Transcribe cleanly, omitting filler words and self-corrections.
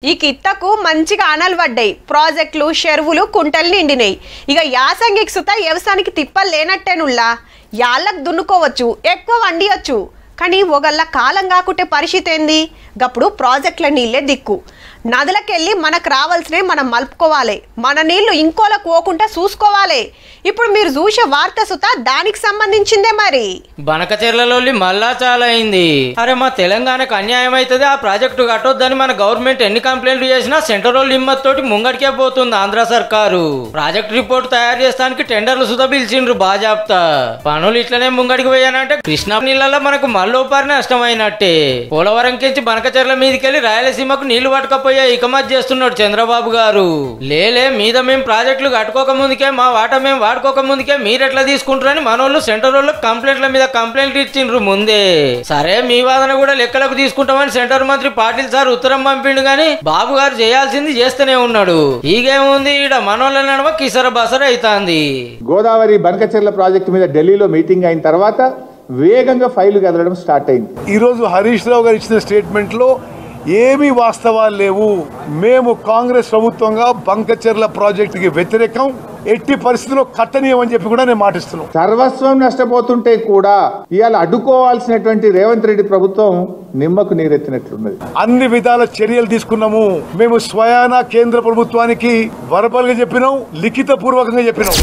ఈ కిట్టకు మంచిగా ఆనలు పడ్డాయి. ప్రాజెక్టులు, చెరువులు, కుంటలు నిండినాయి. ఇక యాసంగికి సుత వ్యవసాయానికి తిప్పలు లేనట్టేనుల్లా. యాళ్ళకు దున్నుకోవచ్చు, ఎక్కువ వండియొచ్చు. కానీ ఒకళ్ళ కాలం కాకుంటే పరిస్థితి ఏంది? గప్పుడు ప్రాజెక్టుల నీళ్ళే దిక్కు. నదులకెళ్ళి మనకు రావాల్సినవి మనం మలుపుకోవాలి. మన నీళ్లు ఇంకోలకు పోకుండా చూసుకోవాలి. ఇప్పుడు మీరు చూసే వార్త సుత దానికి సంబంధించిందే. మరి బనకచెర్లలో మళ్ళా చాలా అయింది. అరే మా తెలంగాణకు అన్యాయం అవుతుంది, ఆ ప్రాజెక్టు కట్టొద్దని మన గవర్నమెంట్ ఎన్ని కంప్లైంట్లు చేసినా సెంట్రల్ హిమ్మత్ తోటి ముంగడికే పోతుంది ఆంధ్ర సర్కారు. ప్రాజెక్ట్ రిపోర్ట్ తయారు చేస్తానికి టెండర్లు సుత పిలిచిండ్రు బాజాప్తా. పనులు ఇట్లనే ముంగడికి పోయానంటే కృష్ణా నీళ్ళలో మనకు మళ్ళోపారి నష్టమైనట్టే. పోలవరం కించి బనకచెర్ల మీదకెళ్లి రాయలసీమకు నీళ్లు పట్టుకపోయా ఇకమత్ చేస్తున్నాడు చంద్రబాబు గారు. లేలే మీద మేము ప్రాజెక్టులు కట్టుకోక ముందుకే మా వాటా మేము వాడుకోక ముందుకే మీరెట్లా తీసుకుంటారని మనోళ్ళు సెంటర్ కంప్లైంట్ల మీద కంప్లైంట్ ఇచ్చిండ్రు ముందే. సరే మీ వాదన కూడా లెక్కలకు తీసుకుంటామని సెంటర్ మంత్రి పాటిల్ సార్ ఉత్తరం పంపిండు గాని బాబు గారు చేయాల్సింది చేస్తూనే ఉన్నాడు. ఈగేముంది, ఈడ మనోళ్ళ నడవ కిసర బసర అవుతాంది. గోదావరి బనకచెర్ల ప్రాజెక్టు మీద ఢిల్లీలో మీటింగ్ అయిన తర్వాత వేగంగా ఫైలు కదలడం స్టార్ట్ అయింది. ఈరోజు హరీష్ రావు గారు ఇచ్చిన స్టేట్మెంట్ లో ఏమీ వాస్తవాలు లేవు. మేము కాంగ్రెస్ ప్రభుత్వంగా బనకచెర్ల ప్రాజెక్టుకి వ్యతిరేకం, ఎట్టి పరిస్థితుల్లో కట్టనీయమని చెప్పి కూడా నేను మాటిస్తున్నాను. సర్వస్వం నష్టపోతుంటే కూడా ఇవాళ అడ్డుకోవాల్సినటువంటి రేవంత్ రెడ్డి ప్రభుత్వం నిమ్మకు నీరెత్తినట్లున్నది. అన్ని విధాల చర్యలు తీసుకున్నాము. మేము స్వయాన కేంద్ర ప్రభుత్వానికి వరపలుగా చెప్పినాం, లిఖిత పూర్వకంగా చెప్పినాం.